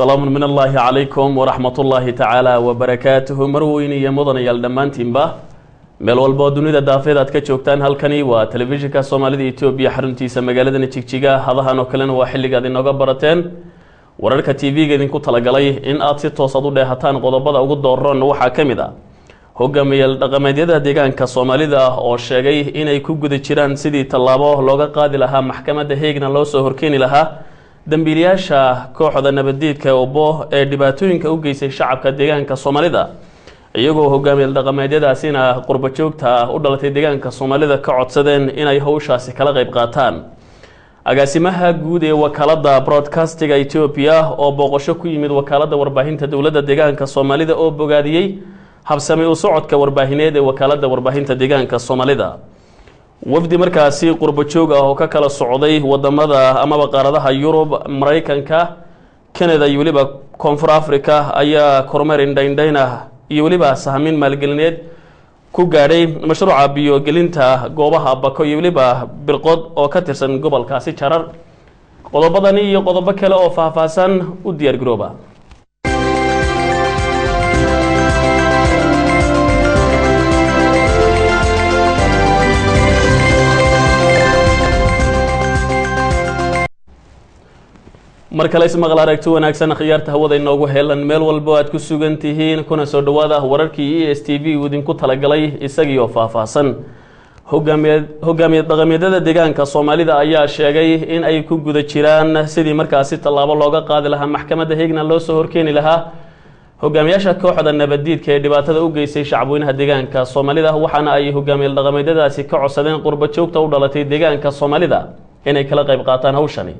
سلام من الله عليكم ورحمة الله تعالى وبركاته مروين يا مدن يا الدمانتين با meel walba dunida daafeed aad ka joogtaan halkani waa telefishinka Soomaalida Itoobiya xaruntiisa magaalada Jigjiga hadahan oo kalena waa xilligaad inooga barateen wararka TV-ga idinku talagalay in aad si toos ah u dheehataan qodobada ugu dooran waxa kamid ah hogaamiyaal dhaqameedyada deegaanka Soomaalida oo sheegay inay ku guda jiraan sidii tallaabo looga qaadi lahaa maxkamadda Hague-na loo soo horkeeni lahaa dambiilayaasha kooxda nabaddiidka ee dhibaatooyinka u geysay shacabka deegaanka Soomaalida iyagoo hogaamiyaal dhaqameedyadaasina qurba joogta u dhalatay deegaanka Soomaalida ka codsadeen inay hawshaasi kala qayb qaataan agaasimaha guud ee wakaalada broadcasting Ethiopia oo booqasho ku yimid wakaalada warbaahinta dawladda deegaanka Soomaalida oo bogaadiyay habsami u socodka warbaahineed ee wakaalada warbaahinta deegaanka Soomaalida wafdi markaasi qurba joog ah oo ka kala socday wadamada ama qaaradaha Yurub Mareykanka Canada iyo waliba Koonfur Afrika ayaa kormeer indhaindhayna iyo waliba sahmin maalgelineed ku gaadhay mashruuca biyo gelinta goobaha Bako iyo waliba Birqod oo ka tirsan gobolkaasi Jarar qodobadani iyo qodobo kale oo faahfaahsan u diyaar garooba markale ismaqal aragti wanaagsan khiyaarta hawada inoogu heelan meel walba aad ku sugan tihiin kuna soo dhawaada wararkii ESTV idinku talagalay isagii oo faahfaahsan hogaamiye dhaqameedyada deegaanka Soomaalida ayaa sheegay in ay ku guda jiraan sidii markaasi tallaabo looga qaadi lahaa maxkamadda Hague-na loo soo horkeeni lahaa hogaamiyaasha kooxda nabaddiidka ee dhibaatada u geysay shacabweynaha deegaanka Soomaalida waxaana ay hogaamiye dhaqameedyadaasi ka codsadeen qurba joogta u dhalatay deegaanka Soomaalida inay kala qayb qaataan hawshani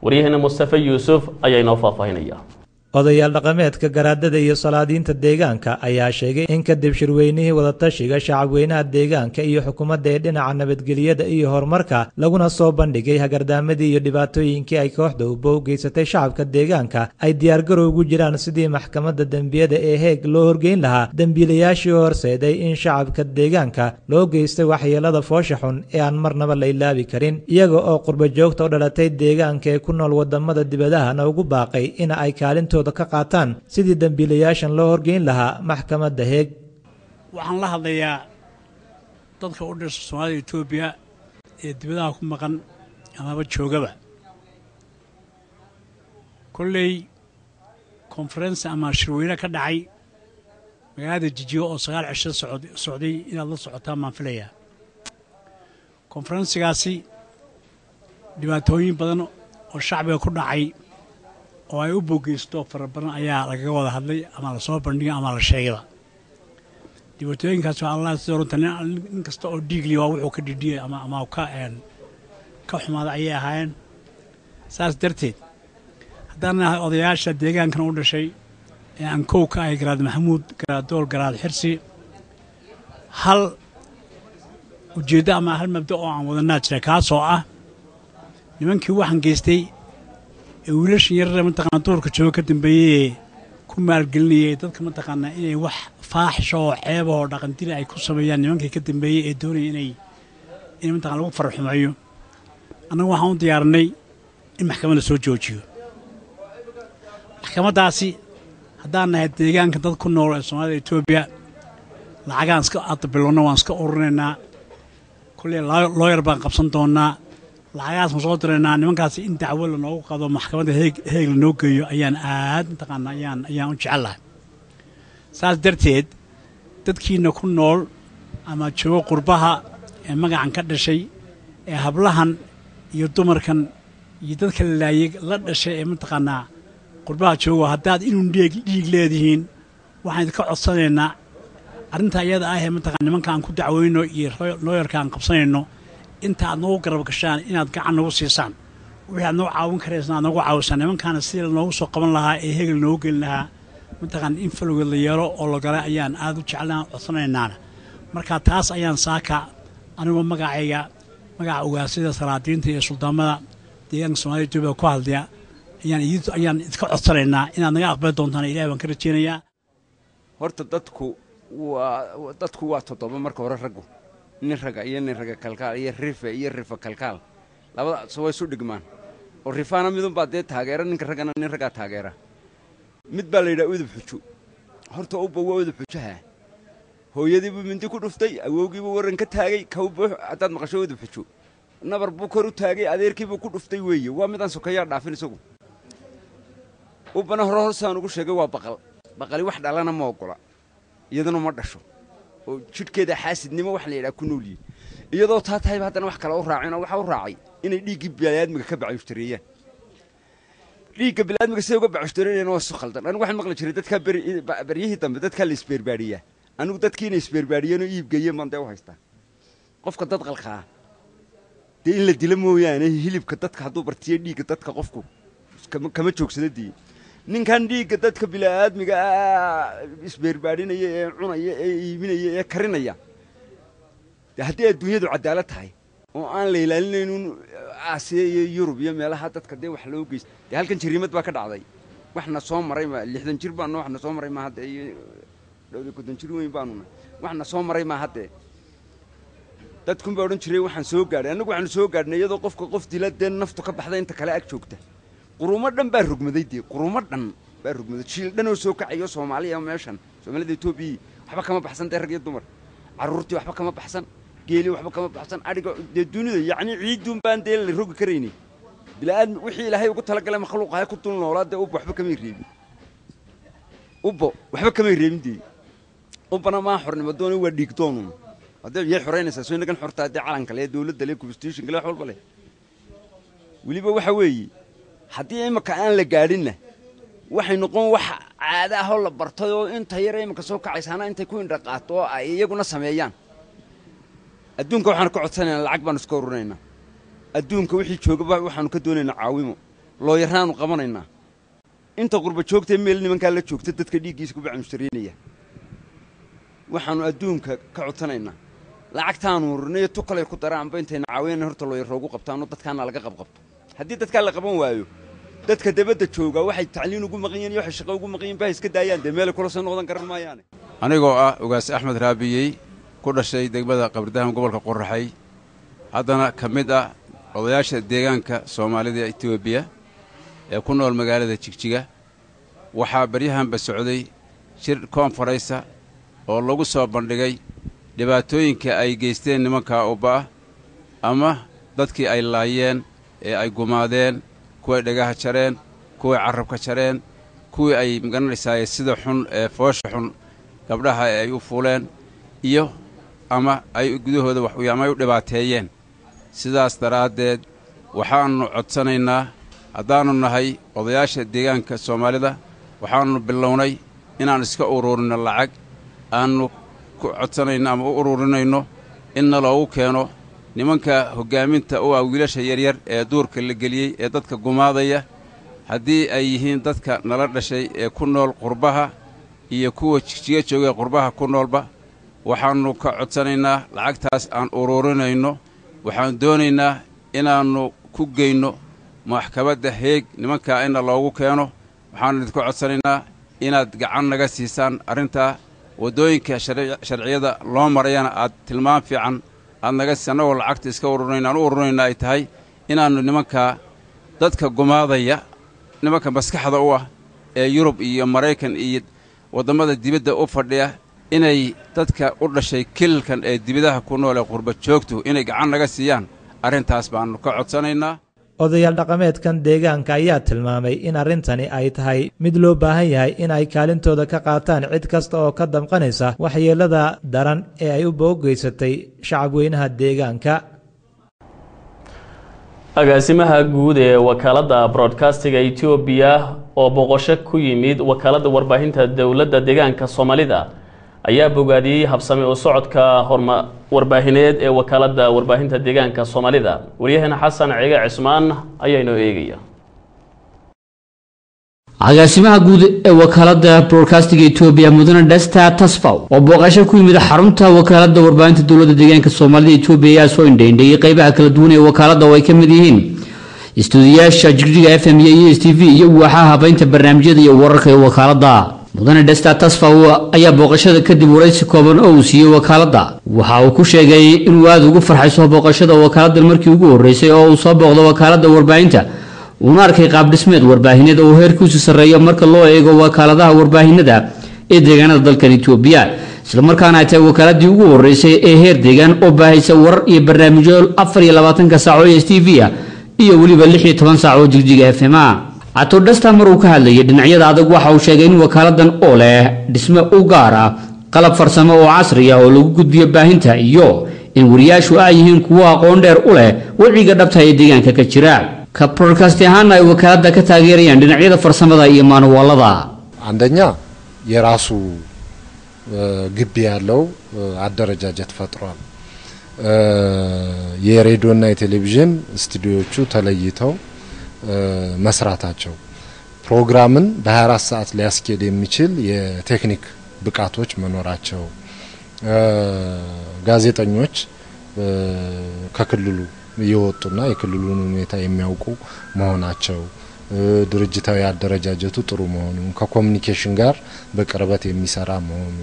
wariyahana Mustafa Yuusuf ayaa inoo faahfaahinaya odayaal dhaqameedka garaadada iyo salaadiinta deegaanka ayaa sheegay in kadib shirweynihii wadatashiga shacabweynaha deegaanka iyo xukuumadda ee dhinaca nabadgelyada iyo horumarka laguna soo bandhigay hagardaamadii iyo dhibaatooyinkii ay kooxda u geysatay shacabka deegaanka ay diyaargarow ugu jiraan sidii maxkamadda dambiyada ee Hague loo horgeyn lahaa dambiilayaashii horseeday in shacabka deegaanka loo geystay waxyeelada foosha xun ee aan marnaba la ilaabi karin iyaga oo qurba joogta u dhalatay deegaanka ee ku nool wadamada dibadahana ugu baaqay in ay kaalintooda ka qaataan sidii dambiilayaashan loo horgeyn lahaa maxkamadda Hague waxaan la hadlayaa dadka u dhashay Soomaalida Itoobiya ee dibadaha ku maqan ama joogaba kulley conference ama shirweyne ka dhacay magaalada Jigjiga oo 9 cisho socday inaad la socotaan ma filayaa conference-gaasi dhibaatooyin badan oo shacbiga ku dhacay oo ay u boogeysto farabadan ayaa laga wada hadlay ama la soo bandhigay ama la sheegay dhibaatooyinkaas waa Allah soo runtan in kasta oo dhiigli waa wuxuu ka dhidhiyay ama ka xumaada ayay ahaayeen saas darteed haddana odayaasha deegaankan u dhashay ee aan kowka ay Garaad Maxamuud Garaadool Garaad Xirsi hal ujeeddo ama hal mabda oo aan wadanaa jira kaasoo ah nimankii waxaan geystay wiilashan yar mataqaan doorka jooga ka dambeeyay ku maalgelinayay dadka mataqaan inay wax faaxisho oo ceeb oo dhaqan dil ay ku sameeyaan nimankii ka dambeeyay ee doonayay inay mataqaan lagu farxumayo anagu waxaan u diyaarinay in maxkamadda soo joojiyo maxkamadaasi haddaan nahay deegaanka dad ku nool ee Soomaalida Itoobiya lacagaan iska aqbalno waan iska ururinaynaa kulli lawyer baan qabsan doonaa lacagaas ma soo direynaa nimankaas in dacwo la noogu qado maxkamadda Hague la noo geeyo ayaan aad mataqaan ayaan u jecelahay saas darteed dadkiina ku nool ama jooga qurbaha ee magacan ka dhashay ee hablahan iyo dumarkan iyo dadka la dhashay ee mataqaan qurbaha jooga haddaad inuu dhiig leedihiin waxaan ka codsanaynaa arrinta iyada ah ee mataqaan nimankaan ku dacweyno iyo lawyerkaan qabsanayno inta aad noogu garab gashaan inaad gacan nagu siisaan wixii aad noogu caawin karaysaan aad noogu caawisaan nimankaana sidii noogu soo qaban lahaa ee Hague noogu gelin lahaa mataqaan in falowgeed la yeelo oo la galay ayaan aad u jeclaan codsanaynaana marka taas ayaan saaka anigoo magaca ugaasida salaadiinta iyo suldaamada deegaanka Soomaalida Itoobiya ku hadlaya ayaan idinka codsanaynaa inaad naga aqbali doontaan Ilaahay baan ka rajeynayaa horta dadku waa toddoba marka hore raggu nin raga iyo nin raga kalkaal iyo rifa kalkaal labada soo way isu dhigmaan oo rifaana midun baa dee taageera ninka ragana nin raga taageera mid baa la yidhaha udub xujo horta ubba waa udub xujaha hooyadiibuu mindi ku dhuftay awowgiibuu waran ka taagay kawba haddaad maqasho udub xujo nabar buu kor u taagay adeerkiibuu ku dhuftay weeye waa midaan sokeeyaa dhaafin isagu ubbana hore horsaan ugu sheegay waa baqali wax dhalana ma oggola iyadana ma dhasho oo jidhkeeda xaasidnimo wax la yidhaha ku noolyihin iyadoo taa tahayba haddana wax kale u raacin oo waxa u raacay inay dhiiggii bini'aadmiga ka bacyushtareeyaan dhiigga bini'aadmiga siday uga bacyushtareeyeen waa su khaldan anigu waxaan maqli jiray dadkaa beryihii dambe dadkaa la isbeerbaadhiyaa anigu dadkii inay isbeerbaadhiyeen oo iibgeeyeen baan dee u haystaa qofka dad qalkaa dee in la dilo mooyaane hilibka dadka hadduu bartiyo dhiigga dadka qofku kama joogsada dii ninkan dhiigga dadka bini'aadmiga isbeerbaadhinaya ee cunaya ee iibinaya ee karinaya dee haddii adduunyadu cadaalad tahay oo aan la ilaalinaynin aasiya iyo yurub iyo meelaha dadka dee wax loo geysta dee halkan jariimad baa ka dhacday waxna soo maray ma 60 jir baanu waxna soo maray ma hadda iyo 50 jir weyn baanuna waxna soo maray ma hadda dadku baa oran jiray waxaan soo gaadhay anagu waxaan soo gaadhnay iyadoo qof dila dee naftu ka baxday inta kale ag joogta quruumo dhan baa rugmaday dee quruumo dhan baa rugmaday jiil dhan oo soo kacayo Soomaaliya meeshan Soomaalida Itoobiya waxba kama baxsan dee rag iyo dumar caruurtii waxba kama baxsan geeli waxba kama baxsan ariga dee dunida yacni ciidun baan dee la rogi karayni bilaadan wixii ilaahay ugu talagalay makhluuqahay ku dul noolaade ubba waxba kama reebin ubba waxba kama reebin dee ubbana ma xornimo doonay waa dhiig doonun hadda yey xoreynaysaa soo inagan xortaa dee calanka leh dawladda leh constitution kale wax walba leh weliba waxa weeye haddii imaka aan la gaadhinna waxay noqon wax caada ah oo la bartay oo inta yar imaka soo kacaysaana intay ku indha qaato oo ay iyaguna sameeyaan adduunka waxaan ka codsanaynaa lacag baan iska ururinaynaa adduunka wixii joogaba waxaanu ka doonaynaa caawimo loo yaraanu qabanaynaa inta qurba joogtay meel nimankaa la joogta dadka dhiiggiisa ku bacamushtareynaya waxaanu adduunka ka codsanaynaa lacagtaanu ururinayo tu kale ku daraanba intayna caawinayna horta loo yaroogu qabtaanoo dadkaana laga qabqabto haddii dadkaa la qaban waayo dadka dabadda jooga waxay tacliin ugu maqan yihiin iyo waxay shaqo ugu maqan yihiin baa iska daayaan dee meelay kula soo noqdan garan maayaane anigoo ah ugaas axmed raabiyey ku dhashay degmada qabridaham gobolka qoraxay haddana ka mid ah odayaasha deegaanka Soomaalida Itoobiya ee ku nool magaalada Jigjiga waxaa baryahanba socday shir konfareysa oo lagu soo bandhigay dhibaatooyinka ay geysteen nimanka ubba ama dadkii ay laayeen ee ay gumaadeen kuway dhagaha jareen kuway carabka jareen kuwii ay magaranaysaa sida xun ee foosha xun gabdhaha ay u fuuleen iyo ama ay gudahooda wax u dhibaateeyeen sidaas daraaddeed waxaannu codsanaynaa haddaannu nahay odayaasha deegaanka Soomaalida waxaannu bilownay inaan iska ururinno lacag aannu ku codsanayno ama u ururinayno inna loogu keeno nimanka hoggaaminta u ah wiilasha yaryar ee duurka la geliyey ee dadka gumaadaya haddii ay yihiin dadka nala dhashay ee ku nool qurbaha iyo kuwa Jigjiga jooga qurbaha ku noolba waxaannu ka codsanaynaa lacagtaas aan ururinayno waxaan doonaynaa inaannu ku geyno maxkamadda Heeg nimanka in loogu keeno waxaan idinku codsanaynaa inaad gacan naga siisaan arrinta wadooyinka sharciyada loo marayana aad tilmaam fiican aad naga siisannagoo lacagta iska ururinaynaa ay tahay inaannu nimanka dadka gumaadaya nimanka maskaxda u ah ee Yurub iyo Maraykan iyo wadamada dibadda u fadhiya inay dadka u dhashay kilkan ee dibadaha ku nool ee qurba joogto inay gacan naga siiyaan arrintaas baanu ka codsanaynaa odayaal dhaqameedkan deegaanka ayaa tilmaamay in arrintani ay tahay mid loo baahan yahay in ay kaalintooda ka qaataan cid kasta oo ka damqanaysa waxyeelada daran ee ay u boogeysatay shacabweynaha deegaanka agaasimaha guud ee wakaaladda broadcastiga Itoobiya oo boqosho ku yimid wakaaladda warbaahinta dawladda deegaanka Soomaalida ayaa bogaadiyay habsami oo socodka warbaahineed ee wakaaladda warbaahinta deegaanka Soomaalida wariyahana Xasan Ciga Cismaan ayaa inoo eegaya agaasimaha guud ee wakaaladda broadcastiga Itoobiya mudane Dasta Tasfaw oo boqosho ku yimid xarunta wakaaladda warbaahinta dawladda deegaanka Soomaalida Itoobiya ayaa soo indheeyay qaybaha kala duwan ee wakaaladda oo ay ka mid yihiin istuudiyaasha Jigjiga FM iyo ESTV iyo waxaa habaynta barnaamijyada iyo wararka ee wakaaladda mudane Dasta Tasfaw ayaa boqoshada kadib waraysi kooban oo uu siiyay wakaaladda waxa uu ku sheegay inuu aad ugu farxayso boqoshada wakaaladda markii ugu horeysay oo uu soo booqdo wakaaladda warbaahinta uuna arkay qaab dhismeed warbaahineed oo heerkiisu sarreeyo marka loo eego wakaaladaha warbaahinada ee deegaanada dalkan Itoobiya isla markaana ay tahay wakaaladii ugu horeysay ee heer deegaan oo baahisa warar iyo barnaamijyo 24 saac oo STV iyo waliba 16 saac oo jigjiga FM ato dhasta mar uu ka hadlayay dhinacyada adag waxa uu sheegay in wakaaladan oo leh dhisme u gaar ah qalab farsamo oo casri ah oo lagu gudbiyo baahinta iyo in wariyaashu ay yihiin kuwa aqoon dheer u leh wiciga dhabta ee deegaanka ka jira ka broadcast ahaan ay wakaalada ka taageerayaan dhinacyada farsamada iyo manuwalada አንደኛ የራሱ ግቢ ያለው አደረጃጀት ፈጥሯል የሬዲዮና የቴሌቪዥን ስቱዲዮቹ ተለይተው መስራታቸው ፕሮግራምን በ24 ሰዓት ሊያስኬድ የሚችል የቴክኒክ ብቃቶች መኖራቸው ጋዜጠኞች ከክልሉ ይወጡና የክልሉን ሁኔታ የሚያውቁ መሆናቸው ድርጅታዊ አደረጃጀቱ ጥሩ መሆኑ ከኮሙኒኬሽን ጋር በቅርበት የሚሰራ መሆኑ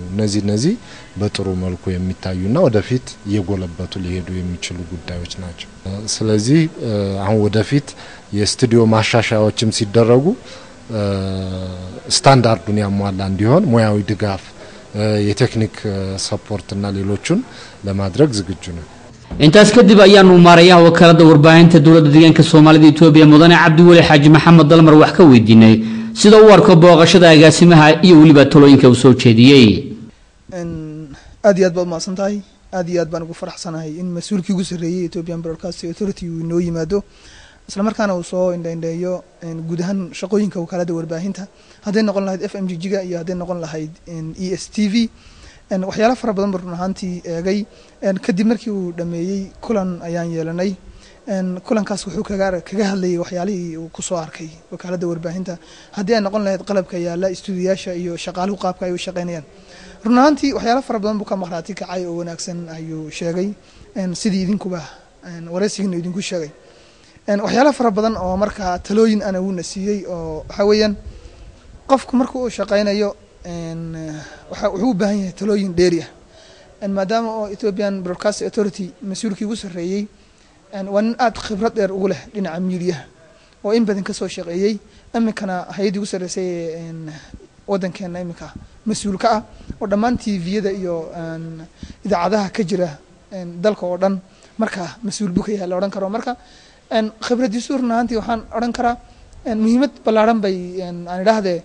እነዚህ በጥሩ መልኩ የሚታዩና ወደፊት እየጎለበቱ ሊሄዱ የሚችሉ ጉዳዮች ናቸው ስለዚህ አሁን ወደፊት የስቱዲዮ ማሻሻያዎችም ሲደረጉ ስታንዳርዱን ያሟላ እንዲሆን ሙያዊ ድጋፍ የቴክኒክ ሰፖርት እና ሌሎችን ለማድረግ ዝግጁ ነው intaas kadib ayaanu maarayaha wakaalada warbaahinta dawladda deegaanka Soomaalida Itoobiya mudane Cabdi Wali Xaaji Maxamed Dalmar wax ka weydiinay sida uu arko booqashada agaasimaha iyo waliba talooyinka uu soo jeediyay aad iyo aad baad maasantahay aad iyo aad baan ugu faraxsanahay in mas'uulkii ugu sareeyay Ethiopian Broadcasting Authority uu noo yimaado isla markaana uu soo indheeyo guud ahaan shaqooyinka wakaalada warbaahinta haday noqon lahayd FMGG iyo haday noqon lahayd ESTV waxyaalo fara badan baan ahaantii eegay kadib markii uu dhameeyay kulan ayaan yeelanay kulankaas wuxuu kaga hadlayay waxyaalihii uu ku soo arkay wakaalada warbaahinta hadii ay noqon lahayd qalabka yaala stuudiyaasha iyo shaqaaluhu qaabka ay u shaqeynayaan run ahaantii waxyaalo fara badan buu ka maqnaatay kacay oo wanaagsan ayuu sheegay sidii idinkuba wareysigiina idinku sheegay waxyaalo fara badan oo marka talooyin ana uu nasiyay oo waxa weeyaan qofku markuu shaqeynayo wuxuu u baahan yahay talooyin dheeri ah maadaama oo Ethiopian Broadcasting Authority mas'uulkii ugu sareeyay waan aad khibrad dheer ugu leh dhinaca media oo in badan ka soo shaqeeyay amikana hay'adii ugu sareysay wadankeena imika mas'uulka ah oo dhammaan TV-yada iyo idaacadaha ka jira dalka oo dhan marka mas'uul buu ka yahay la oran karo marka khibradiisu runtii waxaan oran karaa muhiimad ballaaran bay aan idhaahdee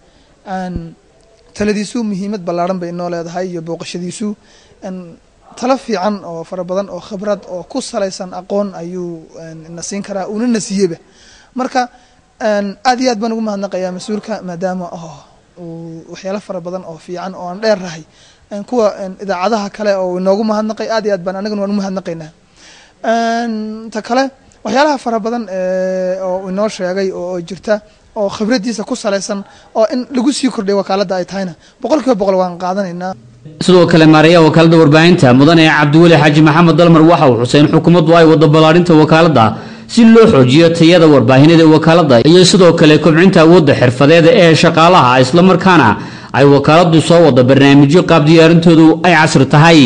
taladiisu muhiimad ballaaran bay noo leedahay iyo booqashadiisu tala fiican oo fara badan oo khibrad oo ku salaysan aqoon ayuu nasiin karaa una nasiyeba marka aad iyo aad baan ugu mahadnaqayaa mas'uulka maadaama waxyaalo fara badan oo fiican oo aan dheerahay kuwa idaacadaha kale oo inoogu mahadnaqay aad iyo aad baan anaguna waan u mahadnaqaynaa ta kale waxyaalaha fara badan oo inoo sheegay oo jirta oo khibradiisa ku salaysan oo in lagu sii kordhay wakaalada ay tahayna 100% waan qaadanaynaa sidoo kale maarayaha wakaalada warbaahinta mudane Cabdi Wali Xaaji Maxamed Dalmar waxa uu xuseen xukuumaddu ay wada balaarinta wakaalada si loo xoojiyo tayada warbaahineed ee wakaalada iyo sidoo kale kobcinta awoodda xirfadeed ee shaqaalaha isla markaana ay wakaaladu soo wada barnaamijyo qaab diyaarintoodu ay casri tahay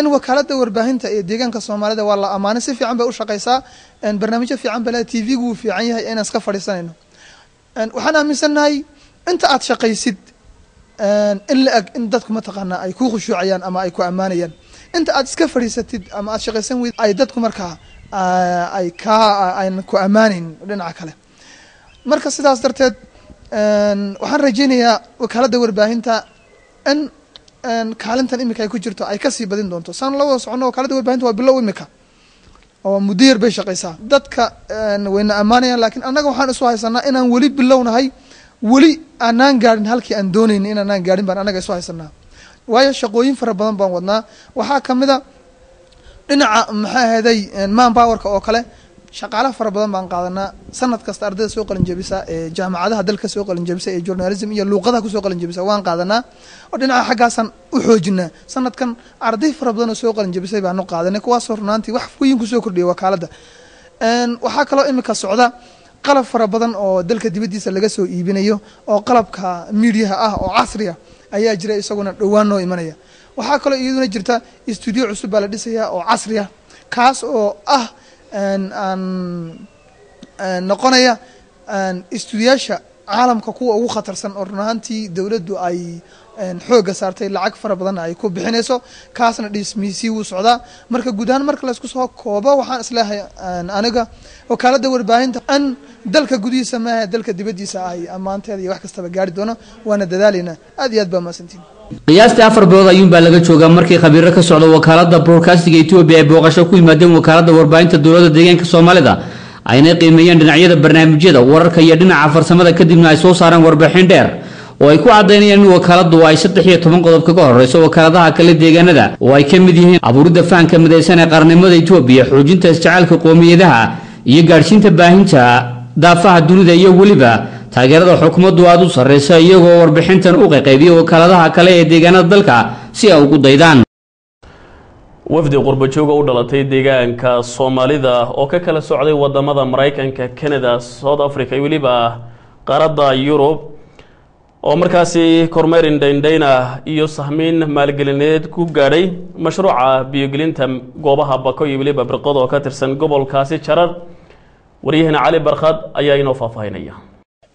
in wakaalada warbaahinta ee deegaanka Soomaalida waa la amaanay si fiican bay u shaqeysaa barnaamijyo fiican baa TV-gu fiican yahay inaan iska fadhiisanayno waxaan aaminsanahay inta aad shaqaysid in la ag in dadku ma taqaana ay ku khushuucayaan ama ay ku amaanayaan inta aad iska fadhiisatid ama aad shaqaysan weyd ay dadku markaa ay ku amaanin dhinaca kale marka sidaas darteed waxaan rajaynayaa wakaalada warbaahinta in kaalintan imika ay ku jirto ay ka sii badin doonto saan la wada socono wakaalada warbaahinta waa bilow imika oo mudiir bay shaqeysaa dadka wayna amaanayaan laakiin annaga waxaan isu haysanaa inaan weli bilownahay weli aanaan gaarin halkii aan doonayna inaan gaarin baan annaga isu haysanaa waayo shaqooyin fara badan baan wadnaa waxaa kamid a dhinaca maxaa ahaday manpowerka oo kale shaqaalaha fara badan baan qaadanaa sanad kasta ardayda soo qalin jabisa ee jaamacadaha dalka soo qalin jabisa ee journalism iyo luqadaha ku soo qalin jabisa waan qaadanaa oo dhinaca xaggaasan u xoojinaa sanadkan arday fara badan oo soo qalin jabisay baan qaadanay kuwaas runtii wax weyn ku soo kordhiyay wakaalada waxaa kaloo imika socda qalab fara badan oo dalka dibadiisa laga soo iibinayo oo qalabka media ah oo casri ah ayaa jira isaguna dhawaan noo imanaya waxaa kaloo iyaduna jirta studio cusub baa la dhisayaa oo casri ah kaas oo ah aan noqonaya istuudiyaasha caalamka kuwa ugu khatarsan oo run ahaantii dowladdu ay xooga saartay lacag fara badan ay ku bixinayso kaasna dhismiisii wuu socdaa marka guud ahaan marka la isku soo koobo waxaan isleeyahay aniga wakaaladda warbaahinta an dalka gudihiisa maaha dalka dibaddiisa ay ammaanteeda iyo wax kastaba gaari doono waana dadaalaynaa aad iyo aad baa mahadsantiin qiyaastii 4 bilood ayuunbaa laga joogaa markii khabiiro ka socda wakaaladda broadcasting Ethiopia ay booqasho ku yimaadeen wakaaladda warbaahinta dowladda deegaanka Soomaalida ayna qiimeeyeen dhinacyada barnaamijyada wararka iyo dhinaca farsamada kadibna ay soo saaraan warbixin dheer oo ay ku cadeynayaan in wakaaladdu ay 13 qodob kaga horeyso wakaaladaha kale deegaanada oo ay ka mid yihiin abuuridda faanka midaysan ee qaranimada Ethiopia xoojinta isjacaalka qoomiyadaha iyo gaarsiinta baahinta daafaha dunida iyo waliba taageerada xukuumaddu aad u sareysa iyagoo warbixintan u qaybiyo wakaaladaha kale ee deegaanada dalka si ay ugu daydaan wafdi qurbo jooga u dhalatay deegaanka Soomaalida oo ka kala socday wadamada Mareykanka, Canada, South Africa iyo waliba qaaradda Europe oo markaasi kormeer indhaindhayna iyo sahmiin maalgelineed ku gaadhay mashruuca biyogelinta goobaha Bako iyo waliba Birqod oo ka tirsan gobolkaasi Jarar wariyahana Cali Barkhad ayaa inoo faahfaahinaya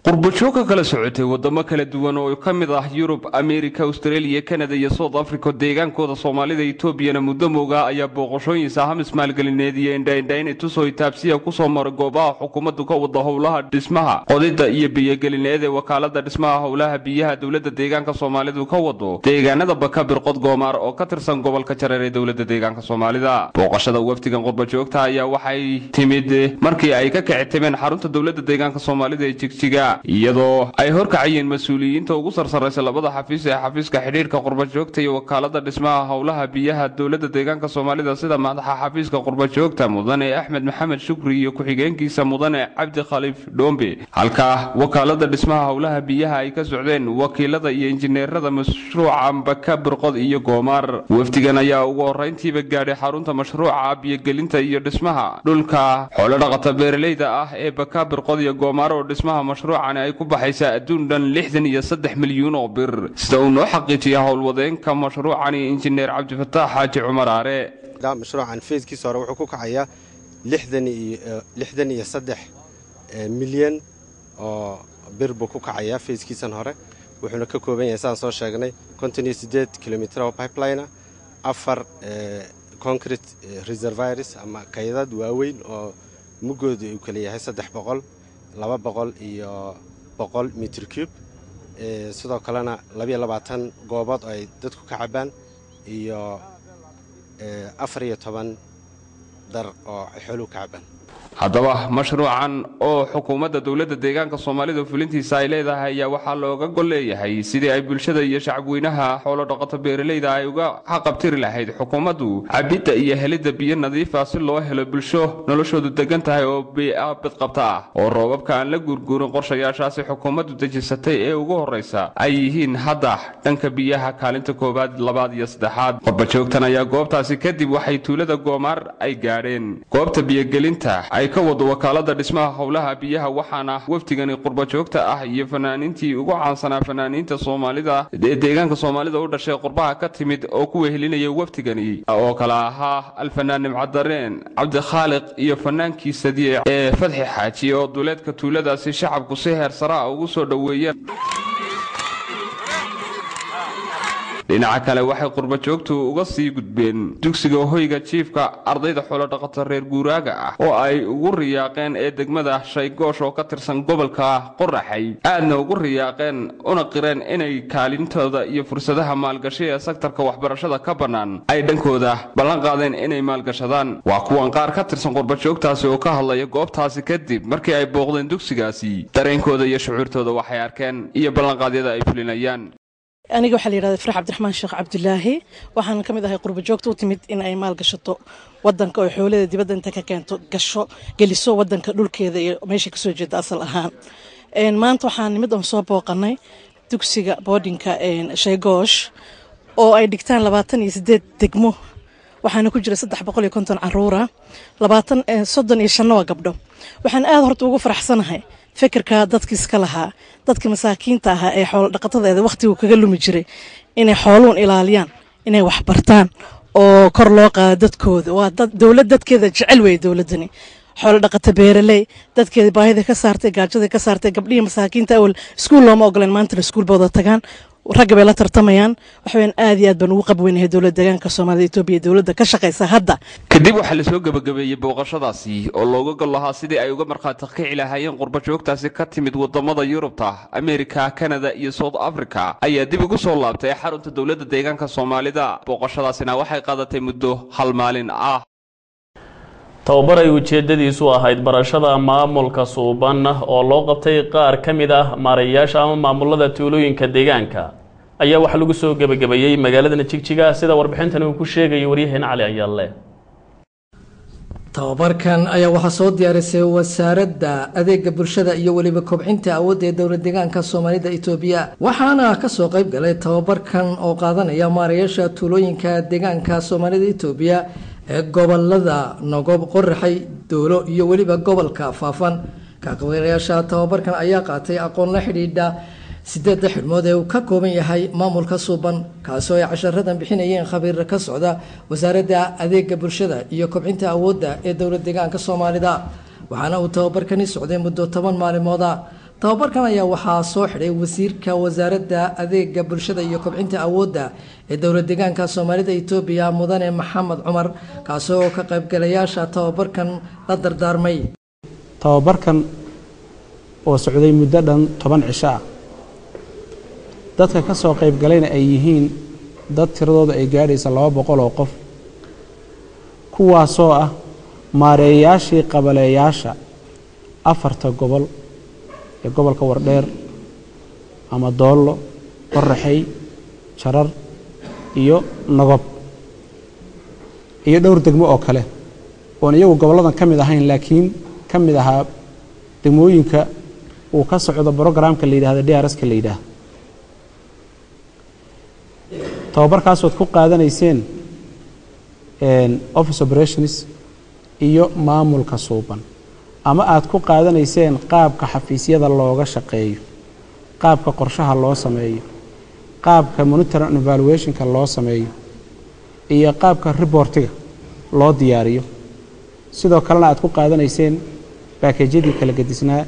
qurbo jooga kala socotay wadamo kala duwan oo ka mid ah Europe, America, Australia, Canada iyo South Africa deegaankooda Soomaalida Ethiopia muddo mooga ayaa booqashooyin sahmis maalgelineed iyo indhaindhayn tusoo taabsiya ku soo maray goobaha xukuumaddu ka wada howlaha dhismaha qodida iyo biyo-gelineed ee wakaaladda dhismaha howlaha biyaha dowladda deegaanka Soomaalidu ka wado deegaanada Baka, Birqod, Goomaar oo ka tirsan gobolka Jarar ee dowladda deegaanka Soomaalida booqashada wafdigan qurbo joogta ayaa waxay timid markii ay ka kictimeen xarunta dowladda deegaanka Soomaalida ee Jigjiga iyadoo ay horkacayeen mas'uuliyiinta ugu sarsaraysa labada xafiis ee xafiiska xiriirka qurbo joogta iyo wakaaladda dhismaha howlaha biyaha dowladda deegaanka Soomaalida sida madaxa xafiiska qurbo joogta mudane Axmed Maxamed Shukri iyo ku-xigeenkiisa mudane Cabdi Khaliif Dhombe halka wakaaladda dhismaha howlaha biyaha ay ka socdeen wakiilada iyo injineerada mashruuca Baka, Birqod iyo Goomaar wafdigan ayaa ugu horeyntiiba gaadhay xarunta mashruuca biyo-gelinta iyo dhismaha dhulka xoolo dhaqata beeraleyda ah ee Baka, Birqod iyo Goomaar oo dhismaha mashruuca ay ku baxaysa adduun dhan 63 milyan oo bir sida uu noo xaqiijiyay howlwadeenka mashruucani injineer Cabdi Fataax Xaaji Cumar Aare mashruucan feeskiisa hore wuxuu ku kacayaa 63 milyan oo bir buu ku kacayaa feeskiisan hore wuxuuna ka kooban yahay saan soo sheegnay 58 kilomitir oo pipeline 4 concrete reservoirs ama kaydad waaweyn oo mugoodu uu kala yahay 300 200 iyo 100 mitir cube sidoo kalena 22 goobood ay dadku ka cabaan iyo 14 dar oo xoolo ka cabaan haddaba mashruucan oo xukuumadda dowladda deegaanka Soomaalida fulintiisa ay leedahay ayaa waxaa looga gol leeyahay sidii ay bulshada iyo shacabweynaha xoolo dhaqato beeraleyda ay uga xaqabtiri lahayd xukuumaddu cabidda iyo helidda biyo nadiif ah si loo helo bulsho noloshoodu degan tahay oo bidqabta ah oo roobabka aan la gurguurin qorshayaashaasi xukuumaddu dejisatay ee ugu horeysa ay yihiin hadda dhanka biyaha kaalinta koobaad labaad iyo saddexaad qurbo joogtan ayaa goobtaasi kadib waxay tuulada Goomaar ay gaadheen goobta biyo-gelinta ka wado wakaaladda dhismaha howlaha biyaha waxaana wafdigani qurbo joogta ah iyo fanaaniintii ugu caansanaa fanaaniinta Soomaalida ee deegaanka Soomaalida u dhashay qurbaha ka timid oo ku wehelinaya wafdigani oo kala ahaa alfanaan Nimcadareen Cabdi Khaaliq iyo fanaankii Sadiic ee Fadxi Xaaji oo duleedka tuuladaasi shacabku si heer sare ugu soo dhaweeyeen dhinaca kale waxay qurbo joogtu uga sii gudbeen dugsiga hoyga jiifka ardayda xoolo dhaqato reer guuraaga ah oo ay ugu riyaaqeen ee degmada Shaygoosh oo ka tirsan gobolka Qoraxay aadna ugu riyaaqeen una qireen inay kaalintooda iyo fursadaha maalgashi ee sektorka waxbarashada ka banaan ay dhankooda ballan qaadeen inay maalgashadaan waa kuwan qaar ka tirsan qurbo joogtaasi oo ka hadlaya goobtaasi kadib markii ay booqdeen dugsigaasi dareenkooda iyo shucuurtooda waxay arkeen iyo ballan qaadyada ay fulinayaan aniga waxa la yiraahdaa Farx Cabdiraxmaan Sheekh Cabdulaahi waxaan ka mid ahay qurbo joogto u timid in ay maal gashato wadanka oo xooladeeda dibadda inta ka keento geliso wadanka dhulkeeda iyo meesha ka soo jeeda asal ahaan maanta waxaan nimid oo soo booqanay dugsiga boardingka Shaygoosh oo ay dhigtaan 28 degmo waxaana ku jira 350 caruur 35 gabdho waxaan aad horta ugu faraxsanahay fikirka dadkii iska lahaa dadka masaakiinta ah ee xoolo dhaqatada waqtigu kaga lumi jiray inay xooluun ilaaliyaan inay wax bartaan oo kor loo qaado dadkooda waa dad dawlad dadkeeda jecel way dawladani xoolo dhaqata beeraley dadkeeda baahida ka saartay gaajada ka saartay gabdhihii masaakiinta awal iskuul looma ogoleen maanta iskuul booda tagaan ragga bay la tartamayaan waxaan aad iyo aad baan ugu qabweynahay dowladda deegaanka Soomaalida Itoobiya dowladda ka shaqeysa hadda kadib waxa la soo gabagabeeyay booqashadaasi oo looga gol lahaa sidii ay uga markhaati kici lahaayeen qurba joogtaasi ka timid wadamada Yurubta Amerika Canada iyo South Africa ayaa dib ugu soo laabtay xarunta dowladda deegaanka Soomaalida booqashadaasina waxay qaadatay muddo hal maalin ah tababar ay ujeedadiisu ahayd barashada maamulka suuban oo loo qabtay qaar kamid ah maareeyaasha ama maamulada tuulooyinka deegaanka ayaa waxa lagu soo gabagabeeyay magaalada Jigjiga sida warbixintan uu ku sheegay wariyaheen Cali Ayaale tababarkan ayaa waxa soo diyaarisay wasaaradda adeega bulshada iyo waliba kobcinta awoodda dowladda deegaanka Soomaalida Itoobiya waxaana ka soo qayb galay tababarkan oo qaadanaya maareeyaasha tuulooyinka deegaanka Soomaalida Itoobiya ee gobolada Nogob Qorraxay Doolo iyo waliba gobolka Faafan ka qaybgalayaasha tababarkan ayaa qaatay aqoon la xidhiidha 8 xirmood ee uu ka kooban yahay maamulka suuban kaasoo ay casharadan bixinayeen khabiir ka socda wasaaradda adeega bulshada iyo kobcinta awoodda ee dowladda deegaanka Soomaalida waxaana uu tababarkani socday muddo 10 maalmood tababarkan ayaa waxaa soo xidhay wasiirka wasaaradda adeega bulshada iyo kobcinta awoodda ee dowladda deegaanka Soomaalida Itoobiya mudane Maxamed Cumar kaasoo ka qaybgalayaasha tababarkan la dardaarmay tababarkan oo socday muddo dhan 10 cisho ah dadka ka soo qayb galayna ay yihiin dad tiradooda ay gaadhaysa 200 oo qof kuwaasoo ah maareeyaashii qabaleeyaasha 4 gobol ee gobolka Wardheer ama Doolo Qorraxay Jarar iyo Nogob iyo dhowr degmo oo kale oo iyagu goboladan kamid ahayn laakiin kamid ahaa degmooyinka uu ka socdo programka la yiraahdo DRS ka la yiraahdo tababarkaas oo ku qaadanayseen office operations iyo maamulka suuban ama aad ku qaadanayseen qaabka xafiisyada looga shaqeeyo qaabka qorshaha loo sameeyo qaabka monitoring and evaluation-ka loo sameeyo iyo qaabka reportiga loo diyaariyo sidoo kalena aad ku qaadanayseen package-yadii kala gadisnaa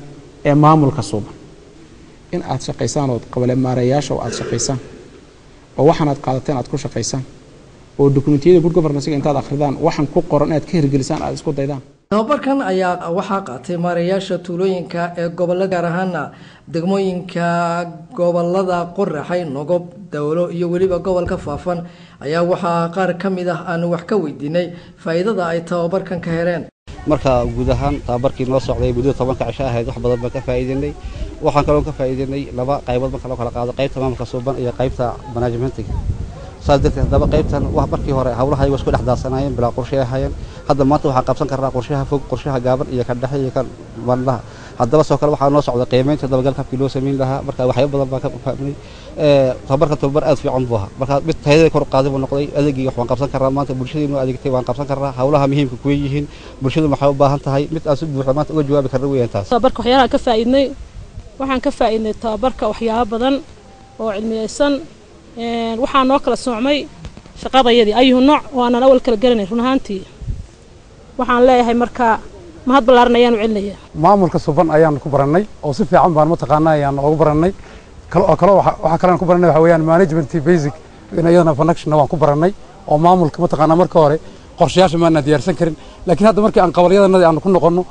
ee maamulka suuban in aad shaqeysaan oo qabale maareeyaasha oo aad shaqeysaan oo waxaan aad qaadateen aad ku shaqeysaan oo dokumentiyada good governance intaad akhridaan waxaan ku qoran aad ka hirgelisaan aad isku daydaan tababarkan ayaa waxaa qaatay maareeyaasha tuulooyinka ee gobolada gaar ahaan degmooyinka gobolada Qorraxay Nogob Doolo iyo waliba gobolka Faafan ayaa waxaa qaar kamid ah aan wax ka weydiinay faa'iidada ay tababarkan ka heleen marka guud ahaan tababarkii noo socday muddo 10 cisho ahayd wax badan baan ka faa'iideynay waxaan kaloo ka faa'iideynay laba qaybood marka loo kala qaado qaybta maamulka suuban iyo qaybta managementiga saadka daba qaybtan wax markii hore hawlaha ay isku dhaxdaasanayeen bila qorshe ahaayeen hadda maanta waxa qabsan karnaa qorshaha fog qorshaha gaaban iyo ka dhaxay kan walaha haddaba soo kale waxa noo socda qiimeynta dabagalka loo sameyn lahaa marka waxyaabo badan baan ka fahmay tababarka tababar aad fiican buu ahaa marka mid tayada kor qaaday buu noqday adeegii waxaan qabsan karnaa maanta bulshadeennu adeegtay waan qabsan karnaa hawlaha muhiimka ku yihiin bulshadu maxay u baahan tahay mid aan si buuxda maanta uga jawaabi karno weeyaan taas tababarka waxyaalaha ka faa'iidnay waxaan ka faa'iidnay tababarka waxyaabo badan oo cilmiyeysan waxaan noo kala soocmay shaqadayadii ayuu nooc oo aan awal kala garanay run ahaantii waxaan leeyahay marka mahad ballaaran ayaan u celinayaa maamulka suuban ayaan ku baranay oo si fiican baan mataqaanaa ayaan ugu baranay waxa kale aan ku baranay waxa weeyaan management basic inayadana function waan ku baranay oo maamulka mataqaanaa marka hore qorshayaasha maana diyaarsan karin laakiin hadda markii aan qabaliyadana aan ku noqono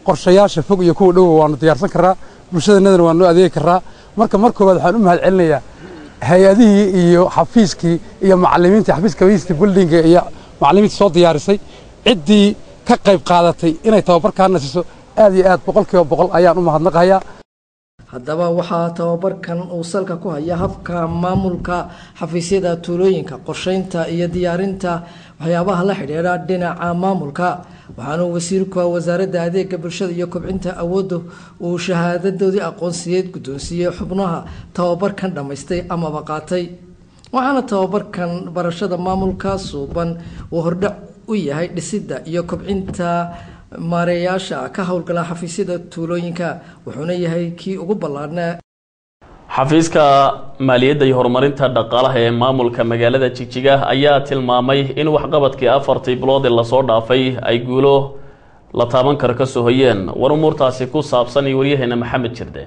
qorshayaasha fog iyo kuwa dhow waan diyaarsan karaa bulshadeenna waan noo adeegi karaa marka koowaad waxaan u mahad celinayaa hay'adihii iyo xafiiskii iyo macallimiintii xafiiska waste building iyo macallimiintii soo diyaarisay ciddii ka qayb qaadatay inay tababarkaana siiso aad iyo aad 100% ayaan u mahadnaqayaa haddaba waxaa tababarkan uu salka ku haya habka maamulka xafiisyada tuulooyinka qorsheynta iyo diyaarinta waxyaabaha la xidhiidha dhinaca maamulka waxaana wasiirka wasaaradda adeega bulshada iyo kobcinta awoodda uu shahaadadoodii aqoonsiyeed guddoonsiiyey xubnaha tababarkan dhammaystay amaba qaatay waxaana tababarkan barashada maamulka suuban uu hordhac u yahay dhisidda iyo kobcinta maareeyaasha ka howlgala xafiisyada tuulooyinka wuxuuna yahay kii ugu ballaarnaa xafiiska maaliyadda iyo horumarinta dhaqaalaha ee maamulka magaalada Jigjiga ayaa tilmaamay in waxqabadkii 4 bilood ee la soo dhaafay ay guulo la taaban karo ka soo hoyeen war umuurtaasi ku saabsan iyo waryaheena Maxamed Jirde.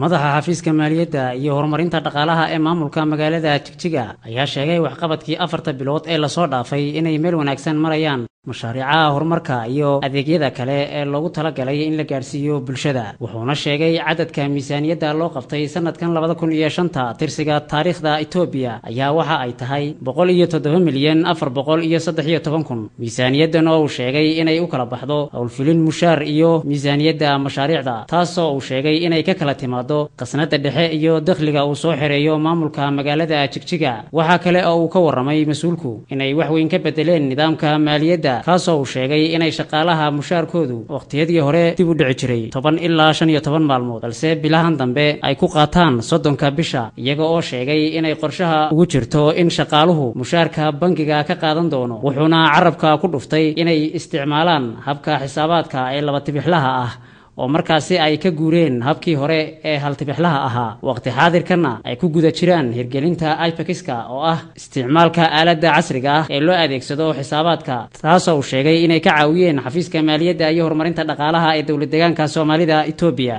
madaxa xafiiska maaliyadda iyo horumarinta dhaqaalaha ee maamulka magaalada Jigjiga ayaa sheegay waxqabadkii 4 bilood ee la soo dhaafay inay meel wanaagsan marayaan mashaariicaha horumarka iyo adeegyada kale ee loogu talagalay in la gaarsiiyo bulshada. wuxuuna sheegay cadadka miisaaniyadda loo qabtay sanadkan 2005 tirsiga taariikhda Itoobiya ayaa waxa ay tahay 107,413,000 miisaaniyaddan oo uu sheegay inay u kala baxdo howlfulin mushaar iyo miisaaniyadda mashaariicda, taasoo uu sheegay inay ka kala timaado qasnada dhexe iyo dakhliga uu soo xireeyo maamulka magaalada Jigjiga. waxa kale oo uu ka waramay mas'uulku inay wax weyn ka bedeleen nidaamka maaliyadda kaasoo uu sheegay inay shaqaalaha mushaarkoodu waqtiyadii hore dib u dhici jiray 10 ilaa 15 maalmood balse bilahan dambe ay ku qaataan 30 bisha, iyaga oo sheegay inay qorshaha ugu jirto in shaqaaluhu mushaarka bangiga ka qaadan doono. wuxuuna carabka ku dhuftay inay isticmaalaan habka xisaabaadka ee laba tibixlaha ah oo markaasi ay ka guureen habkii hore ee hal tibixlaha ahaa. waqti xaadirkana ay ku guda jiraan hirgelinta IPACiska oo ah isticmaalka aaladda casriga ah ee loo adeegsado xisaabaadka, taasoo uu sheegay inay ka caawiyeen xafiiska maaliyadda iyo horumarinta dhaqaalaha ee dowlad deegaanka Soomaalida Itoobiya.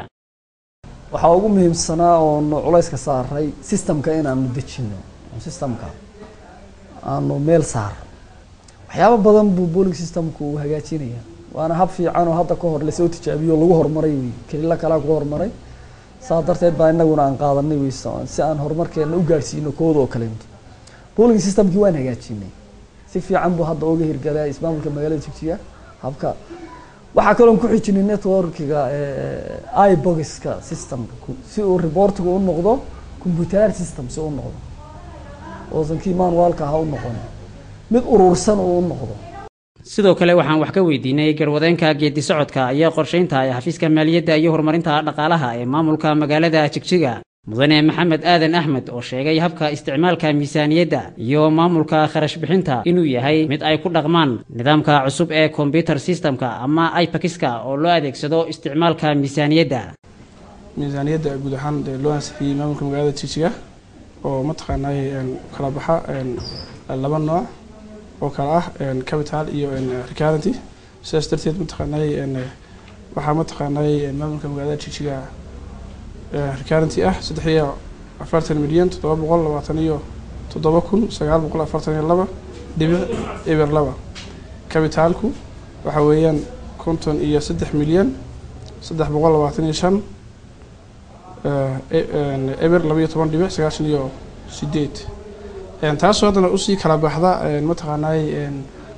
waxa ugu muhiimsanaa oo culayska saaray systemka inaanu dejino systemka aanu meel saar waxyaabo badan buu booling systemku uu hagaajinaya, waana hab fiican oo hadda ka hor la soo tijaabiyo lagu horumaray kaliya kala ku horumaray. saa darteed baa inaguna aan qaadanay weysan si aan horumarkeena u gaarsiino kooda oo kale. booling systemki waan hagaajinay si fiican buu hadda uga hirgalay ismaamulka magaalada Jigjiga. habka waxa kale oo ku xijinay networkiga iBox-ka systemka si uu reportigu u noqdo computer system si uu noqdo oo sankii manualka ha u noqon mid urursan oo u noqdo. sidoo kale waxaan wax ka weydiinay garwadeenka geedi socodka iyo qorsheynta ee xafiiska maaliyadda iyo horumarinta dhaqaalaha ee maamulka magaalada Jigjiga mudane Maxamed Aadan Axmed oo sheegay habka isticmaalka miisaaniyadda iyo maamulka kharash bixinta inuu yahay mid ay ku dhaqmaan nidaamka cusub ee computer systemka ama IPACiska oo loo adeegsado isticmaalka miisaaniyadda guud ahaan loo ansixiyay maamulka magaalada Jigjiga oo mataqaanay kala baxa laba nooc oo kala ah capital iyo recurrency. sidaas darteed mataqaanay waxaa mataqaanay maamulka magaalada Jigjiga recurrency ah 3,727,942 capitalku waxa weeyaan 53,325,000 eber 12.98 taasoo haddana usii kala baxda mataqaanay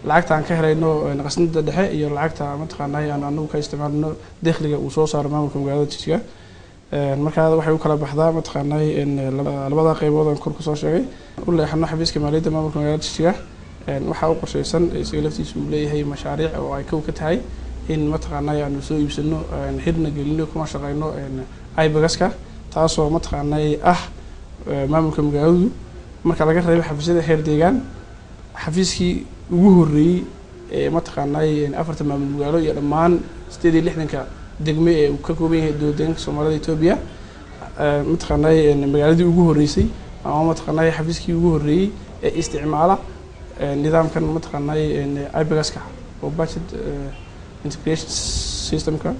lacagta aan ka helayno qasnada dhexe iyo lacagta mataqaanay aan anagu ka isticmaalno dakhliga uu soo saaro maamulka magaalada Jigjiga. markaa waxay u kala baxdaa mataqaanay labada qaybood aan kor ku soo sheegay. u leexano xafiiska maaliyadda maamulka magaalada Jigjiga waxa uu qorsheysan isaga laftiisu uu leeyahay mashaariic oo ay ka tahay in mataqaanay aanu soo iibsano xidhna gelino kuma shaqeyno IPACiska, taasoo mataqaanay ah maamulka magaaladu marka laga reebo xafiisyada heer deegaan xafiiskii ugu horeeyay ee mataqaanay 4 maamul magaalo iyo dhammaan 68 degme ee uu ka kooban yahay dowladda Soomaalida Itoobiya. mataqaanay magaaladii ugu horeysay ama mataqaanay xafiiskii ugu horeeyay ee isticmaala nidaamkan mataqaanay IPACiska oo budget integration systemka.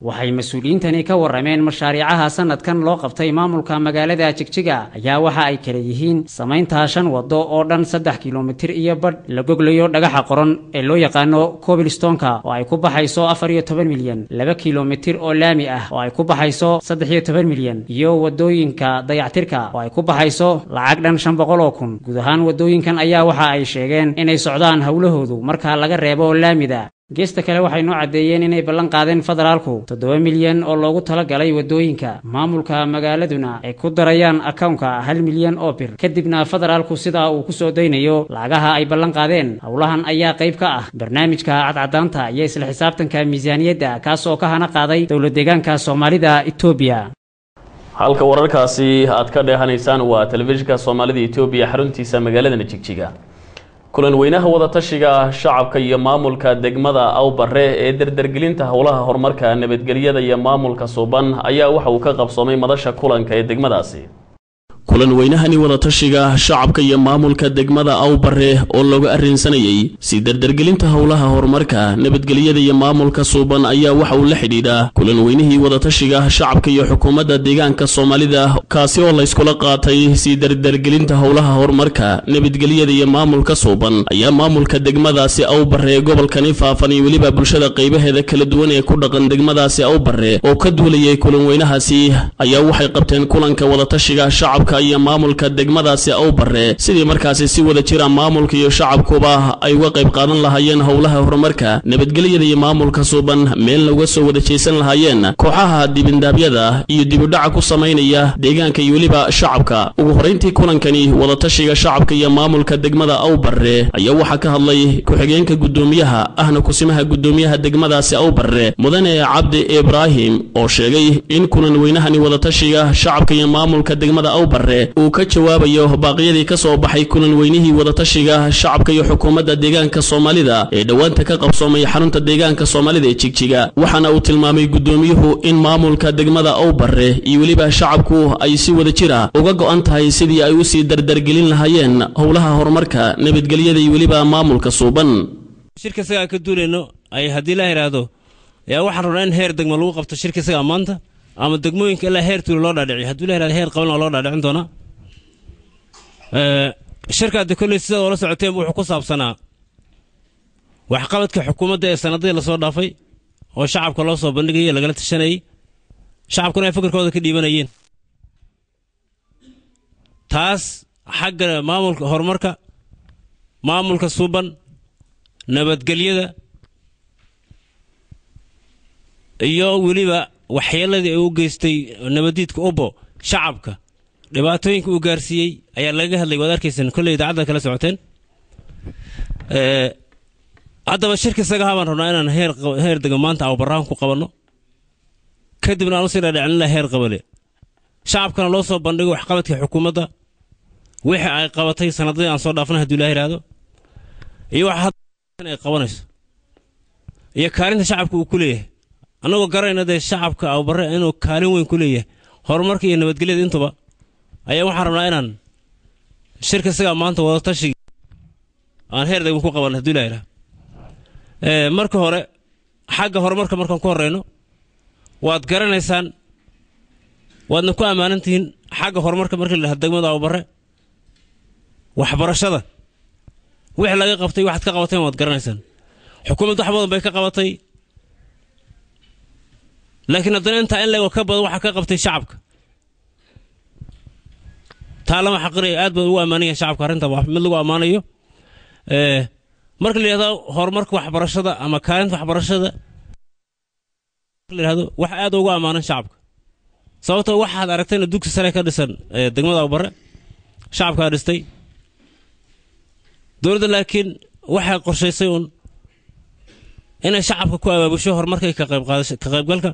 waxay mas'uuliyiintani ka warameen mashaariicaha sanadkan loo qabtay maamulka magaalada Jigjiga ayaa waxa ay kala yihiin samaynta 5 wado oo dhan 3 kiiloomitir iyo badh la goglayo dhagaxa qoran ee loo yaqaano cobblestone-ka oo ay ku baxayso 14 milyan, 2 kiiloomitir oo laami ah oo ay ku baxayso 13 milyan iyo wadooyinka dayactirka oo ay ku baxayso lacag dhan 500,000. guud ahaan wadooyinkan ayaa waxa ay sheegeen inay socdaan hawlahoodu marka laga reebo laamida. geesta kale waxay noo cadeeyeen inay ballan qaadeen federaalku 7 milyan oo loogu talagalay wadooyinka maamulka magaaladuna ay ku darayaan akoonka 1 milyan oo bir, kadibna federaalku sida uu ku soo daynayo lacagaha ay ballan qaadeen. howlahan ayaa qayb ka ah barnaamijka cadcadaanta iyo isla xisaabtanka miisaaniyadda kaas oo ka hana qaaday dowlad deegaanka Soomaalida Itoobiya. halka wararkaasi aad ka dheehanaysaan waa telefishinka Soomaalida Itoobiya xaruntiisa magaalada Jigjiga. kulan weynaha wada tashiga shacabka iyo maamulka degmada Awbare ee dardargelinta howlaha horumarka nabadgelyada iyo maamulka suuban ayaa waxa uu ka qabsoomay madasha kulanka ee degmadaasi. kulan weynahani wadatashiga shacabka iyo maamulka degmada Awbare oo looga arrinsanayay si dardargelinta howlaha horumarka nabadgelyada iyo maamulka suuban ayaa waxa uu la xidhiidha kulan weynihii wadatashiga shacabka iyo xukuumadda deegaanka Soomaalida kaasi oo la iskula qaatay si dardargelinta howlaha horumarka nabadgelyada iyo maamulka suuban ayaa maamulka degmadaasi Awbare gobolkani faafani waliba bulshada qaybaheeda kala duwan ee ku dhaqan degmadaasi Awbare oo ka duulayay kulan weynahaasi ayaa waxay qabteen kulanka wadatashiga shacabka iyo maamulka degmadaasi Awbare sidii markaasi si wada jira maamulka iyo shacabkuba ay uga qayb qaadan lahaayeen howlaha horumarka nabadgelyada iyo maamulka suuban meel laga soo wada jeesan lahaayeen kooxaha dibindaabyada iyo dibudhaca ku sameynaya deegaanka iyo waliba shacabka ugu horeyntii kulankani wadatashiga shacabka iyo maamulka degmada Awbare ayaa waxa ka hadlay ku-xigeenka gudoomiyaha ahna kusimaha gudoomiyaha degmadaasi Awbare mudane Cabdi Ibrahim oo sheegay in kulan weynahani wadatashiga shacabka iyo maamulka degmada Awbare uu ka jawaabayo baaqyadii ka soo baxay kulan weynihii wadatashiga shacabka iyo xukuumadda deegaanka Soomaalida ee dhawaanta ka qabsoomay xarunta deegaanka Soomaalida ee Jigjiga waxaana uu tilmaamay gudoomiyuhu in maamulka degmada Awbare iyo waliba shacabku ay si wada jira uga go'an tahay sidii ay u sii dardargelin lahaayeen howlaha horumarka nabadgelyada iyo waliba maamulka suuban shirka saga ka duuleyno ay hadii la yiraahdo yaa waxaan rabnaa in heer degmo lagu qabto shirka saga maanta ama degmooyinka ilaa heer tuulo loo dhaadhiciyo haddii la yiraahdo heer qaban loo dhaadhicin doona shirkada kulli sida oo la socoteen wuxuu ku saabsanaa wax qabadka xukuumadda ee sanadii la soo dhaafay oo shacabka loo soo bandhigay lagala tashanayay shacabkuna ay fikirkooda ka dhiibanayeen taas xagga maamulka horumarka maamulka suuban nabadgelyada iyo waliba waxyeeladii ay u geystay nabadiidka ubo shacabka dhibaatooyinka uu gaarsiiyay ayaa laga hadlay wada arkaysan kulli idaacada kala socoteen haddaba shirka isaga habaan rabnaa inaan heer dega maanta Awbare ku qabanno kadibna aan u sii dhaadhicin la heer qabale shacabkana loo soo bandhigo wax qabadka xukuumadda wixii ay qabatay sanadii aan soo dhaafnay haddii la yiraahdo iyo waxa ay qabanayso iyo kaalinta shacabku uu ku leeyahay anagoo garanayna shacabka Awbare inuu kaalin weyn ku leeyahay horumarka iyo nabadgelyada intuba ayaa waxaan rabnaa inaan shirka isaga maanta wada tashi aan heer degmo ku qaban haddii la yiraahdo marka hore xagga horumarka markaan ku horeyno waad garanaysaan waadna ku ammaanantihiin xagga horumarka marka la yiraahdo degmada Awbare waxbarashada wixii laga qabtay waxaad ka qabateen waad garanaysaan xukuumaddu wax badan bay ka qabatay laakiin haddana inta in laga ka badan waxa ka qabtay shacabka taalama xaqri aad baan ugu ammaanayaa shacabka arinta wax mid lagu ammaanayo marka la yiraahdo horumarka waxbarashada ama kaalinta waxbarashada la yiraahdo wax aad ugu ammaanan shacabka sababtoo waxaad aragtayna dugsi sare ka dhisan degmada Awbare shacabka dhistay dowladda laakiin waxay qorshaysay inay shacabka ku abaabusho horumarka ka qaybgalka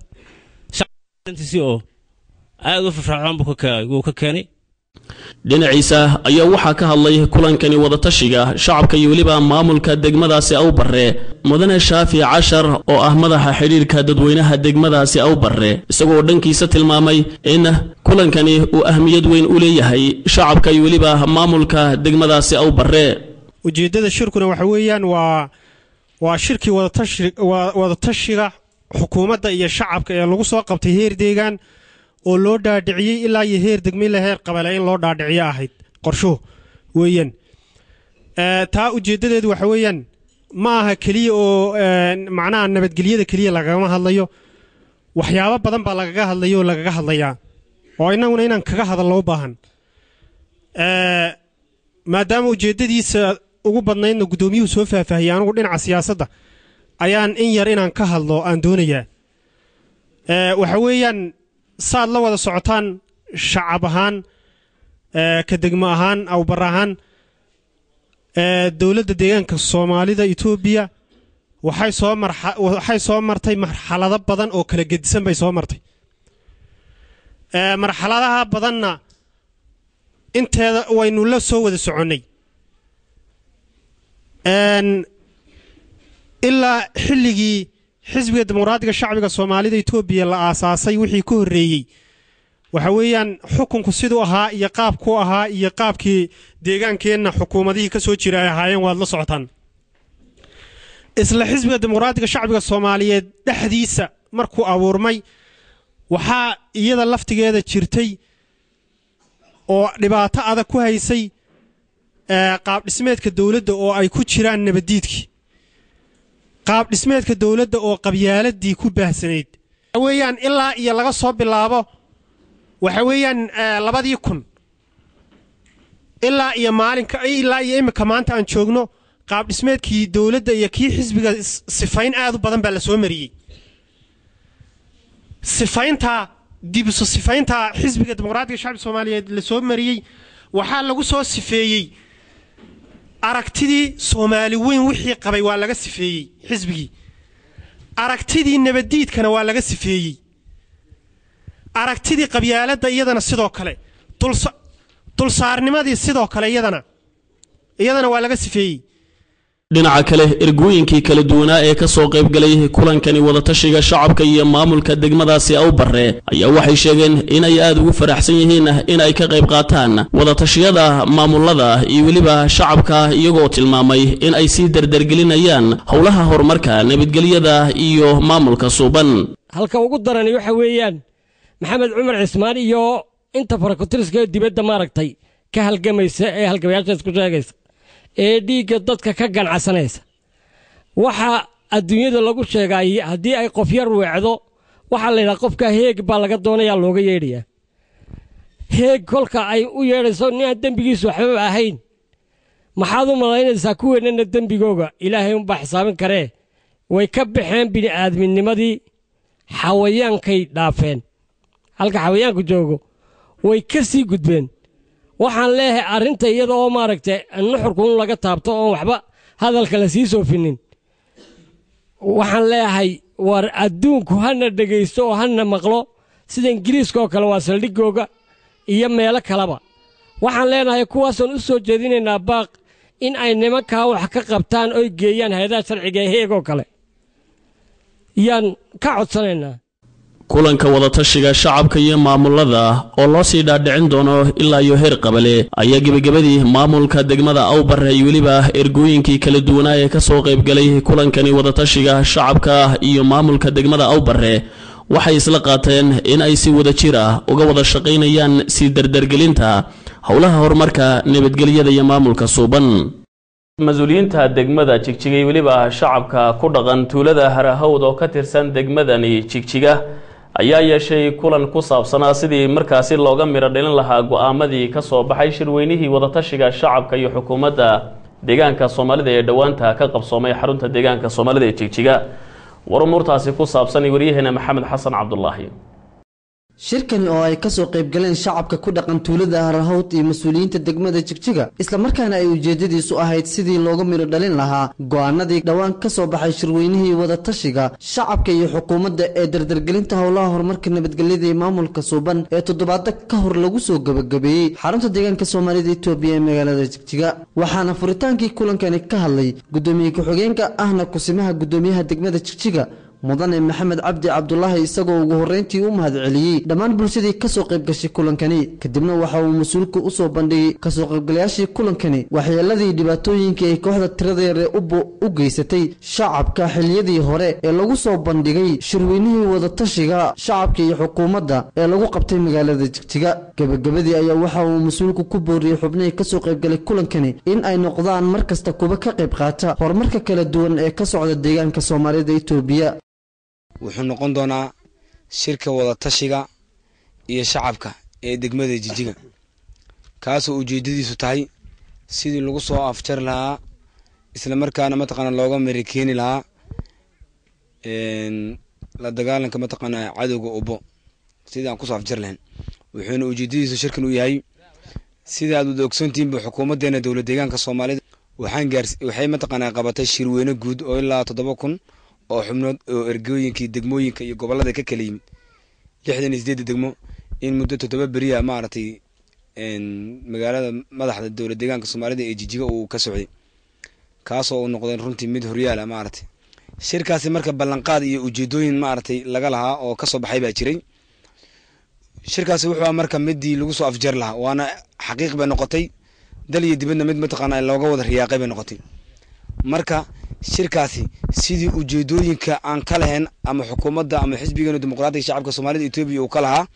shacabkiisi oo aad u firfircoon buu ka keenay dhinaciisa ayaa waxa ka hadlay kulankani wadatashiga shacabka iyo waliba maamulka degmadaasi Awbare mudane Shaafi Cashar oo ah madaxa xiriirka dadweynaha degmadaasi Awbare isagoo dhankiisa tilmaamay in kulankani uu ahmiyad weyn u leeyahay shacabka iyo waliba maamulka degmadaasi Awbare ujeedada shirkuna waxa weeyaan waa shirkii wadatashiga xukuumadda iyo shacabka ee lagu soo qabtay heer deegaan oo loo dhaadhiciyay ilaa iyo heer degmo la heer qabale in loo dhaadhiciyo ahayd qorsho weeyaan taa ujeedadeedu waxa weeyaan ma aha kaliya oo macnaha nabadgelyada kaliya lagama hadlayo waxyaabo badan baa lagaga hadlayo oo lagaga hadlayaa oo inaguna inaan kaga hadalno u baahan maadaama ujeedadiisa ugu badnaydna gudoomiyuhu soo faahfaahiyay anigu dhinaca siyaasadda ayaan in yar inaan ka hadlo aan doonayaa waxa weeyaan saad la wada socotaan shacab ahaan ka degmo ahaan Awbare ahaan dowladda deegaanka Soomaalida Itoobiya waxay soo martay marxalado badan oo kala gedisan bay soo martay marxaladaha badanna inteeda waynu la soo wada soconnay ilaa xilligii xisbiga dimuqraadiga shacbiga Soomaalida Itoobiya la aasaasay wixii ku horeeyay waxa weeyaan xukunku siduu ahaa iyo qaabku ahaa iyo qaabkii deegaankeenna xukuumadihii ka soo jira ay ahaayeen waad la socotaan isla xisbiga dimuqraadiga shacbiga Soomaaliyeed dhaxdiisa markuu abuurmay waxaa iyada laftigeeda jirtay oo dhibaato adag ku haysay qaab dhismeedka dawladda oo ay ku jiraan nabadiidkii qaab dhismeedka dawladda oo qabyaaladii ku baahsanayd weeyaan ilaa iyo laga soo bilaabo waxa weeyaan 2000 ilaa iyo maalinka ilaa iyo imika maanta aan joogno qaab dhismeedkii dawladda iyo kii xisbiga sifayn aad u badan baa la soo mariyay sifaynta dib u sifaynta xisbiga dimuqraadiga shacbiga Soomaaliyeed la soo mariyay waxaa lagu soo sifeeyay aragtidii Soomaali weyn wixii qabay waa laga sifeeyay xisbigii aragtidii nabadiidkana waa laga sifeeyay aragtidii qabyaaladda iyadana sidoo kale dulsaarnimadii sidoo kale iyadana waa laga sifeeyay dhinaca kale ergooyinkii kala duwanaa ee ka soo qayb galay kulankani wadatashiga shacabka iyo maamulka degmadaasi u barre ayaa waxay sheegeen in ay aad ugu faraxsan yihiin in ay ka qayb qaataan wadatashiyada maamulada iyo waliba shacabka iyagoo tilmaamay in ay si dardargelinayaan howlaha horumarka nabadgelyada iyo maamulka suuban halka ugu daran waxa weeyaan maxamed cumar cismaan iyo inta farakutiriska dibadda maaragtay ka halgamaysa ee halgamayasha isku sheegaysa ee dhiigga dadka ka ganacsanaysa waxa adduunyada lagu sheegay haddii ay qof yar weecdo waxa la yiraahdaa qofka heeg baa laga doonayaa looga yeedhiyaa heeg kolka ay u yeedhayso nin dambigiisu waxba ahayn maxaad u malaynaysaa kuweennana dembigooga ilaahay un baa xisaabin karee way ka baxeen bini'aadminimadii xawayaankay dhaafeen halka xawayaanku joogo way ka sii gudbeen waxaan leeyahay arrinta iyada oo maaragtay nuxurku in laga taabto oo waxba hadalka la sii soofinin waxaan leeyahay war adduunku hana dhagaysto oo hana maqlo sida ingiriiska oo kale waa saldhigooga iyo meelo kaleba waxaan leenahay kuwaasaan u soo jeedinaynaa baaq in ay nimankaa wax ka qabtaan oy geeyaan hay'adaha sharciga ee heegoo kale yaan ka codsanaynaa kulanka wadatashiga shacabka iyo maamulada oo loo sii dhaadhicin doono ilaa iyo heer qabale ayaa gabagabadii maamulka degmada Awbarre iyo waliba ergooyinkii kala duwanaa ee ka soo qayb galay kulankani wadatashiga shacabka iyo maamulka degmada Awbarre waxay isla qaateen in ay si wada jir ah uga wada shaqeynayaan si dardargelinta howlaha horumarka nabadgelyada iyo maamulka suuban mas'uuliyiinta degmada Jigjiga iyo waliba shacabka ku dhaqan tuulada Harahawd oo ka tirsan degmadani Jigjiga ayaa yeeshay kulan ku saabsanaa sidii markaasi looga miro dhalin lahaa go'aamadii ka soo baxay shirweynihii wadatashiga shacabka iyo xukuumadda deegaanka Soomaalida ee dhawaanta ka qabsoomay xarunta deegaanka Soomaalida ee Jigjiga warumurtaasi ku saabsan wariyahena Maxamed Xasan Cabdullaahi shirkani oo ay ka soo qayb galeen shacabka ku dhaqan tuulada Harahawd iyo mas'uuliyiinta degmada Jigjiga isla markaana ay ujeedadiisu ahayd sidii looga miro dhalin lahaa go'aanadii dhawaan ka soo baxay shirweynihii wadatashiga shacabka iyo xukuumadda ee dardargelinta howlaha horumarka nabadgelyada iyo maamulka suuban ee toddobaad ka hor lagu soo gabagabeeyay xarunta deegaanka Soomaalida Itoobiya ee magaalada Jigjiga waxaana furitaankii kulankani ka hadlay gudoomiye ku-xigeenka ahna kusimaha gudoomiyaha degmada Jigjiga mudane maxamed cabdi cabdullaahi isagoo ugu horeyntii u mahadceliyay dhammaan bulshadii ka soo qayb gashay kulankani kadibna waxa uu mas'uulku u soo bandhigay ka soo qaybgalayaashii kulankani waxyeeladii dhibaatooyinkii ay kooxda tirada yar u geysatay shacabka xilliyadii hore ee lagu soo bandhigay shirweynihii wadatashiga shacabka iyo xukuumadda ee lagu qabtay magaalada Jigjiga gabagabadii ayaa waxa uu mas'uulku ku booriyay xubnihii ka soo qaybgalay kulankani in ay noqdaan markasta kuba ka qayb qaata horumarka kala duwan ee ka socda deegaanka Soomaalida Itoobiya wuxuu noqon doonaa shirka wadatashiga iyo shacabka ee degmada Jigjiga kaasoo ujeedadiisu tahay sidii lagu soo afjar lahaa isla markaana mataqaana looga marikeeni lahaa la dagaalanka mataqaana cadowga ubo sidii aan ku soo afjar lahayn wuxuuna ujeedadiisu shirkan u yahay sida aad u ogsoontiinba xukuumadeena dowlad deegaanka Soomaalida waxay mataqaana qabatay shirweyne guud oo ilaa 7,000 oo xubnood oo ergooyinkii degmooyinka iyo gobolada ka kala yimid 68 degmo in muddo 7 bariya maartay magaalada madaxda dowlad deegaanka Soomaalida ee Jigjiga uu ka socday kaasoo uu noqday runtii mid horyaal ah maartay shirkaasi marka ballanqaad iyo ujeedooyin maartay laga lahaa oo ka soo baxay baa jiray shirkaasi wuxuu marka midii lagu soo afjar lahaa waana xaqiiq bay noqotay dal iyo dibadna mid mataqaanaa looga wada riyaaqay bay noqotay marka shirkaasi sidii ujeedooyinka aan ka lahayn ama xukuumadda ama xisbiga dimuqraadiga shacabka Soomaalida Itoobiya uu ka lahaa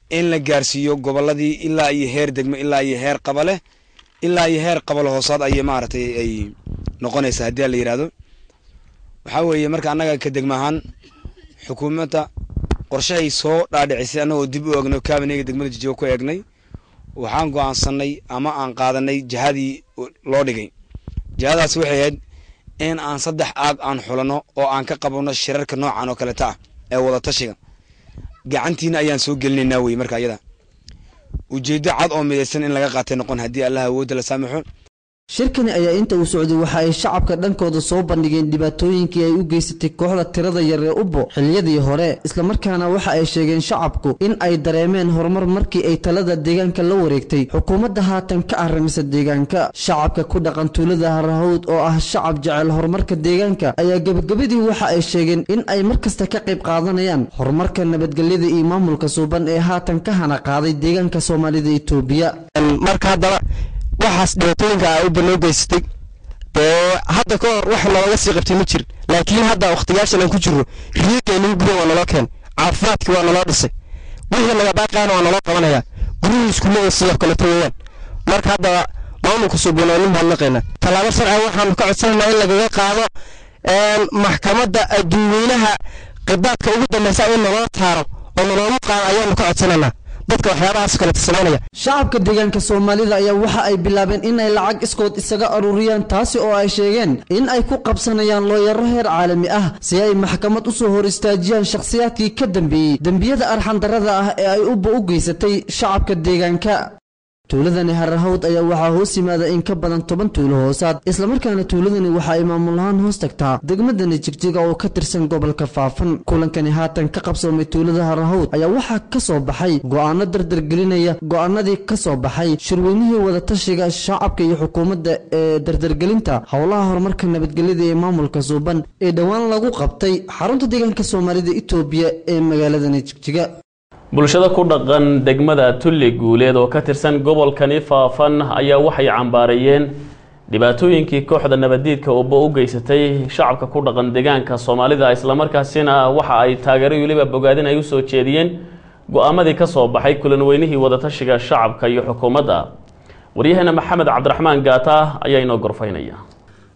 in la gaarsiiyo goboladii ilaa iyo heer degmo ilaa iyo heer qabale ilaa iyo heer qabal hoosaad ay maartay ay noqonaysa hadii la yiraahdo waxa weeye marka anaga ka degmahan xukuumadda qorshahay soo dhaadhicisay anagoo dib u eegno kaabinayga degmada Jijiro ku eegnay waxaan go'aansanay ama aan qaadanay jihadii loo dhigay jihadaas waxay ahayd in aan 3 aag aan xulano oo aan ka qabano shirarka noocan oo kale ta ee wada tashiga gacantiina ayaan soo gelinaynaa way marka ayada ujeedo cad oo midaysan in laga qaatay noqon hadii Allah awood la saamaxo shirkani ayaa inta uu socday waxa ay shacabka dhankooda soo bandhigeen dhibaatooyinkii ay u geysatay kooxda tirada yar ee Ubbo xilliyadii hore isla markaana waxa ay sheegeen shacabku in ay dareemeen horumar markii ay talada deegaanka la wareegtay xukuumadda haatan ka arrimisa deegaanka shacabka ku dhaqan tuulada Harahawd oo ah shacab jecel horumarka deegaanka ayaa gabagabadii waxa ay sheegeen in ay markasta ka qayb qaadanayaan horumarka nabadgelyada iyo maamulka suuban ee haatan ka hana qaaday deegaanka Soomaalida Itoobiya marka hadda waxaas dhibaatooyinka ay u banoo geystay hadda ka hor wax looga sii qabtay ma jir laakiin hadda waqtigaashan aan ku jiro riiqeenu gudaha waa naloo keen caafimaadkii waa naloo dhisay wixii laga baaqaana waa naloo qabanaya gurihii iskuulada sidoo kale tooyaan marka hadda maamulka suubanoonin baan naqayna talaabo sharci waxaan ka codsanaynaa in lagaga qaado maxkamadda adduunyada qibaadka ugu dambaysa in naloo taaro oo naloo qaado ayaan ka codsanaynaa dadka waxyaabahaas kale sameynaya shacabka deegaanka Soomaalida ayaa waxa ay bilaabeen in ay lacag iskood isaga ururiyaan taasi oo ay sheegeen in ay ku qabsanayaan looyaro heer caalami ah si ay maxkamad u soo hor istaajiyaan shakhsiyaadkii ka dambeeyay dambiyada arxan darrada ah ee ay u geysatay shacabka deegaanka tuuladani Harahawd ayaa waxa hoos yimaada in ka badan 10 tuulo hoosaad isla markaana tuuladani waxa ay maamulahaan hoos tagtaa degmadani Jigjiga oo ka tirsan gobolka Faafan kulankani haatan ka qabsoomay tuulada Harahawd ayaa waxa ka soo baxay go'aano dardar gelinaya go'aanadii ka soo baxay shirweynihii wada tashiga shacabka iyo xukuumadda ee dardar gelinta howlaha horumarka nabadgelyada ee maamulka suuban ee dhawaan lagu qabtay xarunta deegaanka Soomaalida Itoobiya ee magaaladani Jigjiga bulshada ku dhaqan degmada Tulli Guuleed oo ka tirsan gobolkani Faafan ayaa waxay cambaarayeen dhibaatooyinkii kooxda nabadiidka oo u geysatay shacabka ku dhaqan deegaanka Soomaalida isla markaasina waxa ay taageero waliba bogaadin ay u soo jeediyeen go'aamadii ka soo baxay kulan weynihii wada tashiga shacabka iyo xukuumadda wariyahana Maxamed Cabdiraxmaan Gaata ayaa inoo gorfaynaya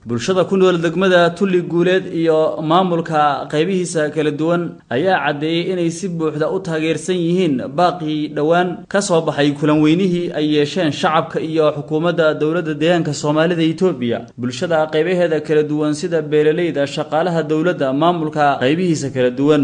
bulshada ku nool degmada Tulli Guuleed iyo maamulka qaybihiisa kala duwan ayaa cadeeyay inay si buuxda u taageersan yihiin baaqi dhawaan ka soo baxay kulan weynihii ay yeesheen shacabka iyo xukuumadda dawladda deegaanka Soomaalida Itoobiya bulshada qaybaheeda kala duwan sida beeraleyda shaqaalaha dawladda maamulka qaybihiisa kala duwan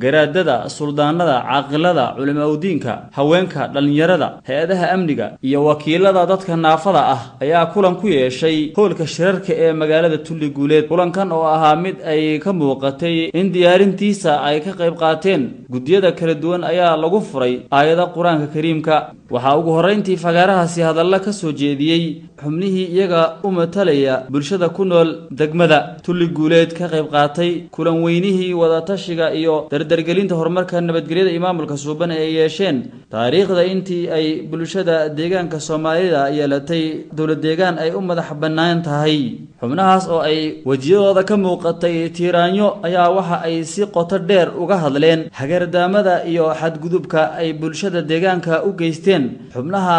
garaadada suldaanada caaqilada culimada haweenka dhalinyarada hay'adaha amniga iyo wakiilada dadka naafada ah ayaa kulan ku yeeshay hoolka shirarka ee magaalada Tulli Guuleed kulankan oo ahaa mid ay ka muuqatay in diyaarintiisa ay ka qayb qaateen gudiyada kala duwan ayaa lagu furay aayada Quraanka Kariimka waxa ugu horeyntii fagaarahaasi hadalla ka soo jeediyay xubnihii iyaga u matalaya bulshada ku nool degmada Tulli Guuleed ka qayb qaatay kulan weynihii wada tashiga iyo dardargelinta horumarka nabadgelyada iyo maamulka suuban ee yeesheen taariikhda intii ay bulshada deegaanka Soomaalida yeelatay dawlad deegaan ay u madax bannaan tahay xubnahaas oo ay wajiyadooda ka muuqatay tiiraanyo ayaa waxa ay si qoto dheer uga hadleen hagardaamada iyo xadgudubka ay bulshada deegaanka u geysteen xubnaha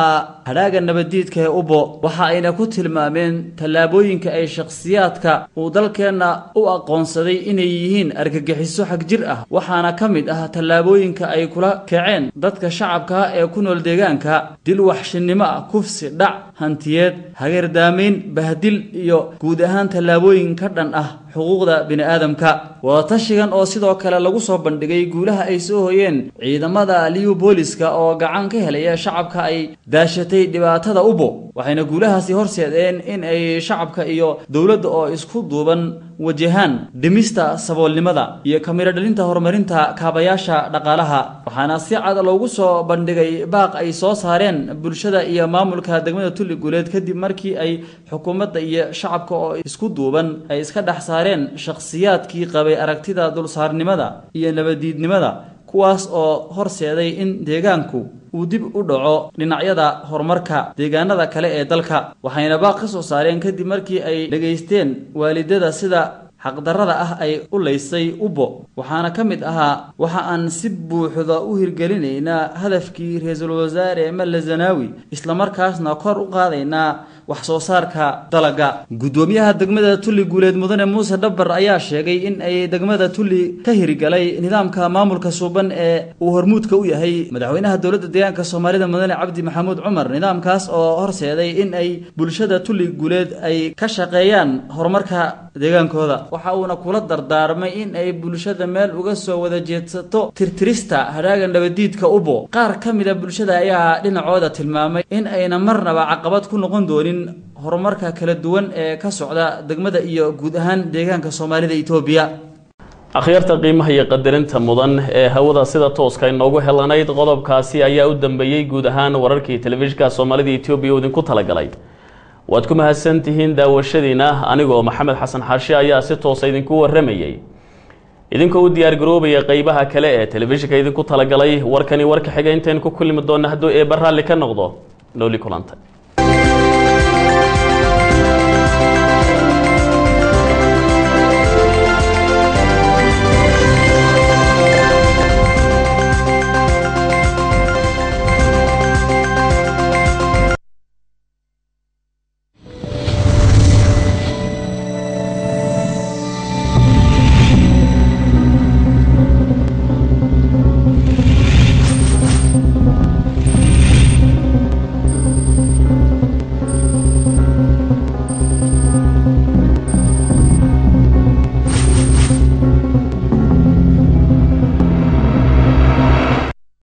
hadhaaga nabadiidka ee Ubbo waxa ayna ku tilmaameen tallaabooyinka ay shakhsiyaadka uu dalkeena u aqoonsaday inay yihiin argagixiso xag jir ah waxaana ka mid ah tallaabooyinka ay kula kaceen dadka shacabka ee ku nool deegaanka dil waxshinimo kufsi dhac hantiyeed hagardaamayn bahdil iyo guud ahaan tallaabooyin ka dhan ah xuquuqda bini'aadamka wada tashigan oo sidoo kale lagu soo bandhigay guulaha ay soo hoyeen ciidamada liyu booliska oo gacan ka helaya shacabka ay daashatay dhibaatada Ubbo waxayna guulahaasi horseedeen in ay shacabka iyo dawladda oo isku duuban wajahan dhimista saboolnimada iyo kamira dhalinta horumarinta kaabayaasha dhaqaalaha waxaana si cad loogu soo bandhigay baaq ay soo saareen bulshada iyo maamulka degmada Tulli Guuleed kadib markii ay xukuumadda iyo shacabka oo isku duuban ay iska dhax saareen shakhsiyaadkii qabay aragtida dulsaarnimada iyo nabadiidnimada kuwaas oo horseeday in deegaanku uu dib u dhaco dhinacyada horumarka deegaanada kale ee dalka waxayna baaq ka soo saareen kadib markii ay dhageysteen waalidada sida xaqdarrada ah ay u leysay ubbo waxaana ka mid ahaa waxa aan si buuxda u hirgelinaynaa hadafkii ra-iisul wasaare Malla Zanaawi isla markaasna kor u qaadaynaa wax soo saarka dalaga gudoomiyaha degmada Tulli Guuleed Mudane Muuse Dabbar ayaa sheegay in ay degmada Tulli ka hirgalay nidaamka maamulka suuban ee uu hormuudka u yahay madaxweynaha dowladda deegaanka Soomaalida Mudane Cabdi Maxamuud Cumar nidaamkaas oo horseeday in ay bulshada Tulli Guuleed ay ka shaqeeyaan horumarka deegaankooda waxa uuna kula dardaarmay in ay bulshada meel uga soo wada jeedsato tirtirista hadhaaga nabadiidka ubbo qaar ka mid ah bulshada ayaa dhinacooda tilmaamay in ayna marnaba caqabad ku noqon doonin horumarka kala duwan ee ka socda degmada iyo guud ahaan deegaanka Soomaalida Itoobiya akhyaarta qiimaha iyo qadarinta mudan ee hawada sida tooska inoogu helanayd qodobkaasi ayaa u dambeeyay guud ahaan wararkii telefishinka Soomaalida Itoobiya oo idinku talagalay waad ku mahadsantihiin daawashadiina anigoo Maxamed Xasan Xaashi ayaa si toos ah idinku waramayay idinkoo u diyaar garoobaya qaybaha kale ee telefishinka idinku talagalay warkani warka xiga intaan ku kulmi doona haddii ee barraali ka noqdo nooli kulanta